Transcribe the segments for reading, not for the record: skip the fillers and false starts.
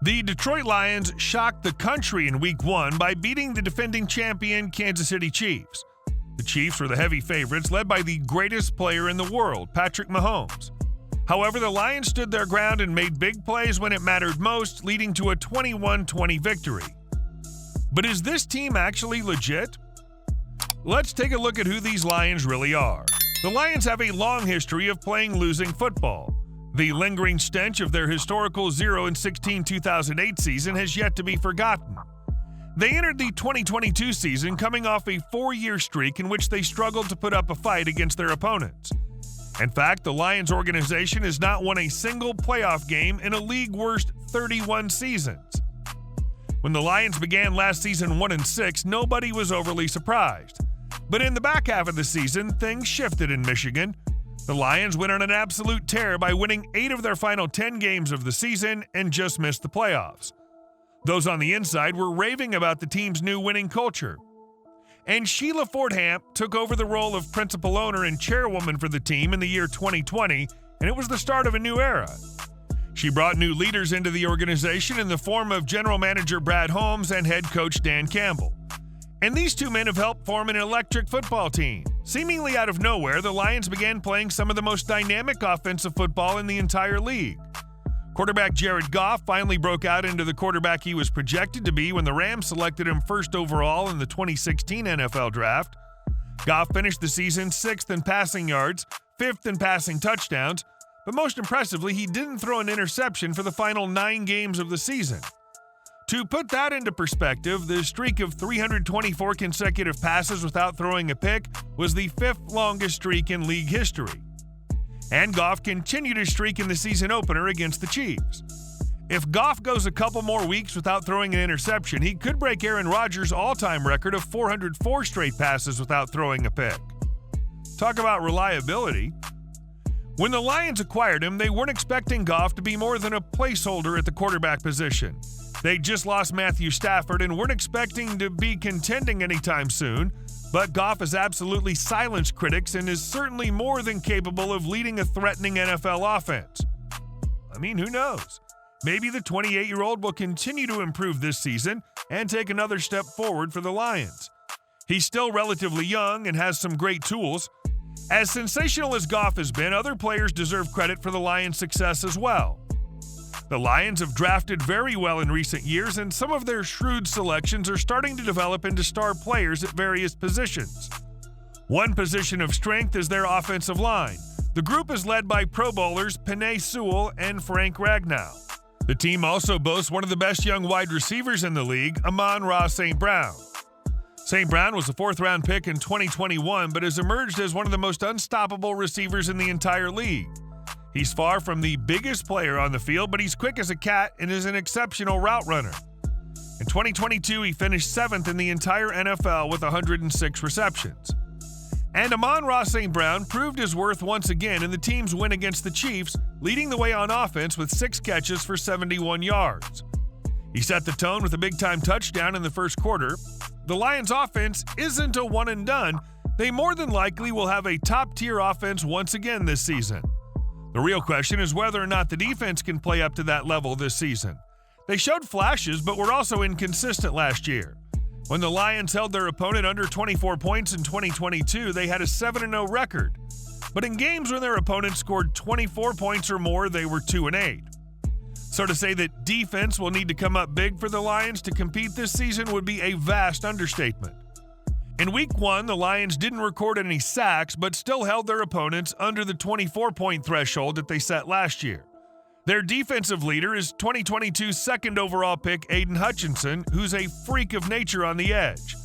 The Detroit Lions shocked the country in Week 1 by beating the defending champion Kansas City Chiefs. The Chiefs were the heavy favorites, led by the greatest player in the world, Patrick Mahomes. However, the Lions stood their ground and made big plays when it mattered most, leading to a 21-20 victory. But is this team actually legit? Let's take a look at who these Lions really are. The Lions have a long history of playing losing football. The lingering stench of their historical 0-16 2008 season has yet to be forgotten. They entered the 2022 season coming off a 4-year streak in which they struggled to put up a fight against their opponents. In fact, the Lions organization has not won a single playoff game in a league-worst 31 seasons. When the Lions began last season 1-6, nobody was overly surprised. But in the back half of the season, things shifted in Michigan. The Lions went on an absolute tear by winning 8 of their final 10 games of the season and just missed the playoffs. Those on the inside were raving about the team's new winning culture. And Sheila Fordham took over the role of principal owner and chairwoman for the team in the year 2020, and it was the start of a new era. She brought new leaders into the organization in the form of general manager Brad Holmes and head coach Dan Campbell. And these two men have helped form an electric football team. Seemingly out of nowhere, the Lions began playing some of the most dynamic offensive football in the entire league. Quarterback Jared Goff finally broke out into the quarterback he was projected to be when the Rams selected him first overall in the 2016 NFL Draft. Goff finished the season 6th in passing yards, 5th in passing touchdowns, but most impressively, he didn't throw an interception for the final 9 games of the season. To put that into perspective, the streak of 324 consecutive passes without throwing a pick was the 5th longest streak in league history. And Goff continued his streak in the season opener against the Chiefs. If Goff goes a couple more weeks without throwing an interception, he could break Aaron Rodgers' all-time record of 404 straight passes without throwing a pick. Talk about reliability. When the Lions acquired him, they weren't expecting Goff to be more than a placeholder at the quarterback position. They just lost Matthew Stafford and weren't expecting to be contending anytime soon, but Goff has absolutely silenced critics and is certainly more than capable of leading a threatening NFL offense. I mean, who knows? Maybe the 28-year-old will continue to improve this season and take another step forward for the Lions. He's still relatively young and has some great tools. As sensational as Goff has been, other players deserve credit for the Lions' success as well. The Lions have drafted very well in recent years, and some of their shrewd selections are starting to develop into star players at various positions. One position of strength is their offensive line. The group is led by Pro Bowlers Penei Sewell and Frank Ragnow. The team also boasts one of the best young wide receivers in the league, Amon-Ra St. Brown. St. Brown was a 4th-round pick in 2021, but has emerged as one of the most unstoppable receivers in the entire league. He's far from the biggest player on the field, but he's quick as a cat and is an exceptional route runner. In 2022, he finished 7th in the entire NFL with 106 receptions. And Amon-Ra St. Brown proved his worth once again in the team's win against the Chiefs, leading the way on offense with 6 catches for 71 yards. He set the tone with a big-time touchdown in the first quarter. The Lions' offense isn't a one-and-done. They more than likely will have a top-tier offense once again this season. The real question is whether or not the defense can play up to that level this season. They showed flashes, but were also inconsistent last year. When the Lions held their opponent under 24 points in 2022, they had a 7-0 record. But in games when their opponent scored 24 points or more, they were 2-8. So to say that defense will need to come up big for the Lions to compete this season would be a vast understatement. In Week 1, the Lions didn't record any sacks, but still held their opponents under the 24-point threshold that they set last year. Their defensive leader is 2022's 2nd overall pick Aiden Hutchinson, who's a freak of nature on the edge.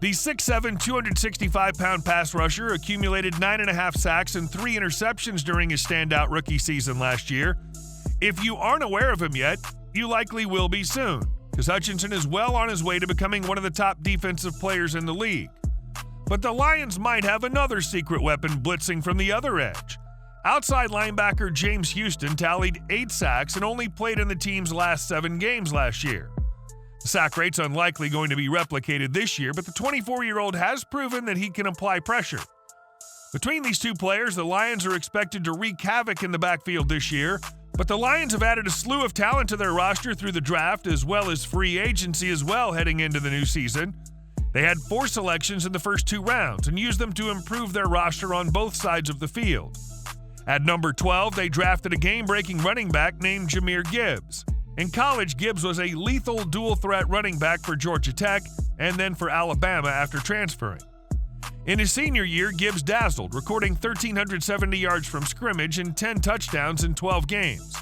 The 6'7", 265-pound pass rusher accumulated 9.5 sacks and 3 interceptions during his standout rookie season last year. If you aren't aware of him yet, you likely will be soon, because Hutchinson is well on his way to becoming one of the top defensive players in the league. But the Lions might have another secret weapon blitzing from the other edge. Outside linebacker James Houston tallied 8 sacks and only played in the team's last 7 games last year. The sack rate's unlikely going to be replicated this year, but the 24-year-old has proven that he can apply pressure. Between these two players, the Lions are expected to wreak havoc in the backfield this year, But the Lions have added a slew of talent to their roster through the draft as well as free agency as well heading into the new season. They had 4 selections in the first 2 rounds and used them to improve their roster on both sides of the field. At number 12, they drafted a game-breaking running back named Jahmyr Gibbs. In college, Gibbs was a lethal dual-threat running back for Georgia Tech and then for Alabama after transferring. In his senior year, Gibbs dazzled, recording 1,370 yards from scrimmage and 10 touchdowns in 12 games.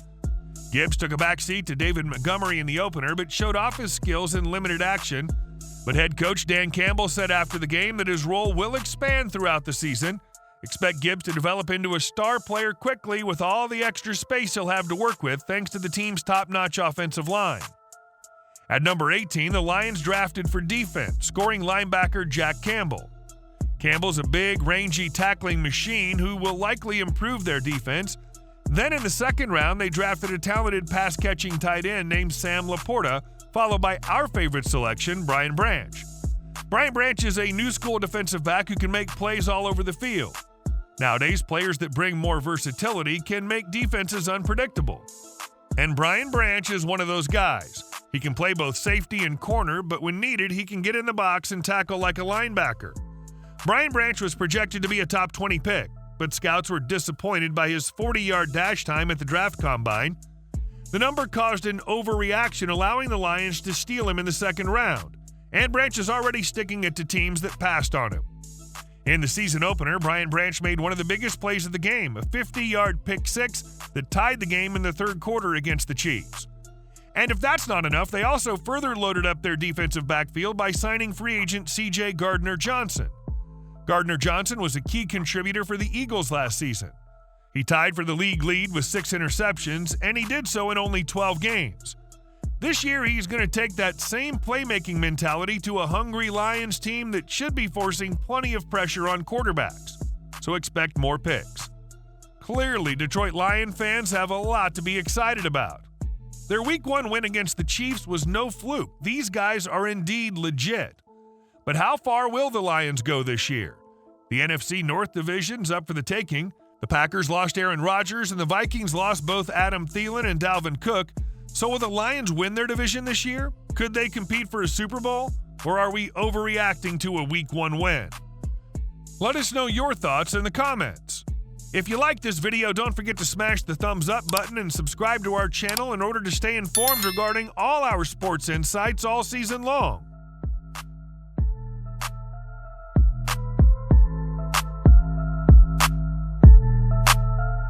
Gibbs took a backseat to David Montgomery in the opener but showed off his skills in limited action. But head coach Dan Campbell said after the game that his role will expand throughout the season. Expect Gibbs to develop into a star player quickly with all the extra space he'll have to work with thanks to the team's top-notch offensive line. At number 18, the Lions drafted for defense, scoring linebacker Jack Campbell. Campbell's a big, rangy tackling machine who will likely improve their defense. Then in the second round, they drafted a talented pass-catching tight end named Sam Laporta, followed by our favorite selection, Brian Branch. Brian Branch is a new school defensive back who can make plays all over the field. Nowadays, players that bring more versatility can make defenses unpredictable. And Brian Branch is one of those guys. He can play both safety and corner, but when needed, he can get in the box and tackle like a linebacker. Brian Branch was projected to be a top 20 pick, but scouts were disappointed by his 40-yard dash time at the draft combine. The number caused an overreaction, allowing the Lions to steal him in the second round, and Branch is already sticking it to teams that passed on him. In the season opener, Brian Branch made one of the biggest plays of the game, a 50-yard pick six that tied the game in the third quarter against the Chiefs. And if that's not enough, they also further loaded up their defensive backfield by signing free agent C.J. Gardner-Johnson. Gardner-Johnson was a key contributor for the Eagles last season. He tied for the league lead with 6 interceptions, and he did so in only 12 games. This year, he's going to take that same playmaking mentality to a hungry Lions team that should be forcing plenty of pressure on quarterbacks, so expect more picks. Clearly, Detroit Lion fans have a lot to be excited about. Their Week 1 win against the Chiefs was no fluke. These guys are indeed legit. But how far will the Lions go this year? The NFC North Division's up for the taking. The Packers lost Aaron Rodgers, and the Vikings lost both Adam Thielen and Dalvin Cook. So will the Lions win their division this year? Could they compete for a Super Bowl? Or are we overreacting to a Week 1 win? Let us know your thoughts in the comments. If you like this video, don't forget to smash the thumbs up button and subscribe to our channel in order to stay informed regarding all our sports insights all season long.